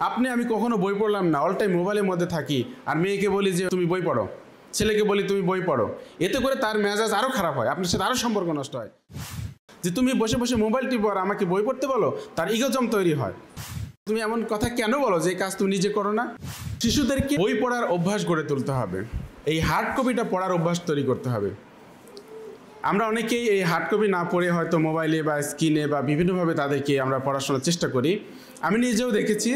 আপনি আমি কখনো বই পড়লাম না, অল টাইম মোবাইলের মধ্যে থাকি আর মেয়েকে বলি যে তুমি বই পড়ো, ছেলেকে বলি তুমি বই পড়ো, এতে করে তার মেজাজ আরও খারাপ হয়, আপনার সাথে আরও সম্পর্ক নষ্ট হয়। যে তুমি বসে বসে মোবাইল টিপো আর আমাকে বই পড়তে বলো, তার ইগোজম তৈরি হয়। তুমি এমন কথা কেন বলো যে কাজ তুমি নিজে করো না? শিশুদেরকে বই পড়ার অভ্যাস গড়ে তুলতে হবে, এই হার্ড কপিটা পড়ার অভ্যাস তৈরি করতে হবে। আমরা অনেকেই এই হার্ড কপি না পড়ে হয়তো মোবাইলে বা স্ক্রিনে বা বিভিন্নভাবে তাদেরকে আমরা পড়াশোনার চেষ্টা করি। আমি নিজেও দেখেছি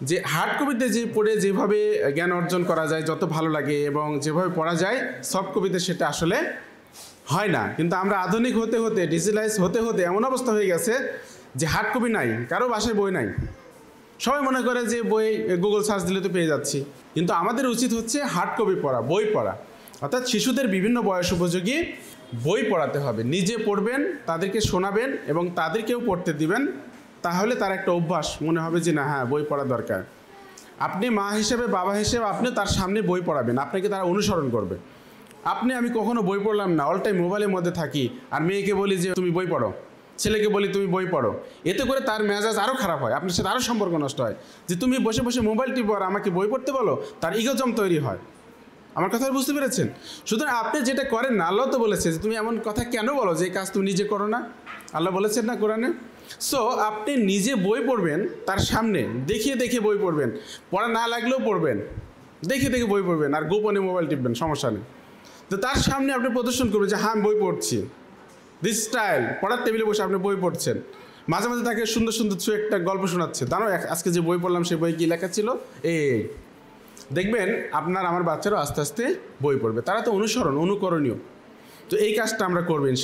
যে হার্ড কপিতে যে পড়ে যেভাবে জ্ঞান অর্জন করা যায়, যত ভালো লাগে এবং যেভাবে পড়া যায়, সফট কপিতে সেটা আসলে হয় না। কিন্তু আমরা আধুনিক হতে হতে, ডিজিটালাইজ হতে হতে এমন অবস্থা হয়ে গেছে যে হার্ড কপি নাই, কারো বাসায় বই নাই। সবাই মনে করে যে বই গুগল সার্চ দিলে তো পেয়ে যাচ্ছি, কিন্তু আমাদের উচিত হচ্ছে হার্ড কপি পড়া, বই পড়া। অর্থাৎ শিশুদের বিভিন্ন বয়স উপযোগী বই পড়াতে হবে, নিজে পড়বেন, তাদেরকে শোনাবেন এবং তাদেরকেও পড়তে দিবেন। তাহলে তার একটা অভ্যাস মনে হবে যে না, হ্যাঁ, বই পড়া দরকার। আপনি মা হিসেবে, বাবা হিসেবে আপনি তার সামনে বই পড়াবেন, আপনাকে তারা অনুসরণ করবে। আপনি আমি কখনো বই পড়লাম না, অল টাইম মোবাইলের মধ্যে থাকি আর মেয়েকে বলি যে তুমি বই পড়ো, ছেলেকে বলি তুমি বই পড়ো, এতে করে তার মেজাজ আরও খারাপ হয়, আপনার সাথে আরও সম্পর্ক নষ্ট হয়। যে তুমি বসে বসে মোবাইল টিপো আর আমাকে বই পড়তে বলো, তার ইগোজম তৈরি হয়। আমার কথা বুঝতে পেরেছেন? সুতরাং আপনি যেটা করেন না, আল্লাহ তো বলেছে যে তুমি এমন কথা কেন বলো যে কাজ তুমি নিজে করো না? আল্লাহ বলেছেন না কোরআনে? সো আপনি নিজে বই পড়বেন, তার সামনে দেখিয়ে দেখে বই পড়বেন, পড়া না লাগলেও পড়বেন, দেখে দেখে বই পড়বেন আর গোপনে মোবাইল টিপবেন, সমস্যা নেই। তো তার সামনে আপনি প্রদর্শন করবেন যে হ্যাঁ, আমি বই পড়ছি, দিস স্টাইল। পড়ার টেবিলে বসে আপনি বই পড়ছেন, মাঝে মাঝে তাকে সুন্দর সুন্দর একটা গল্প শোনাচ্ছে, জানো আজকে যে বই পড়লাম সেই বই কী লেখা ছিল, এই দেখবেন আপনার আমার বাচ্চারাও আস্তে আস্তে বই পড়বে, তারা তো অনুকরণীয়। তো এই কাজটা আমরা করবো ইনশাআল্লাহ।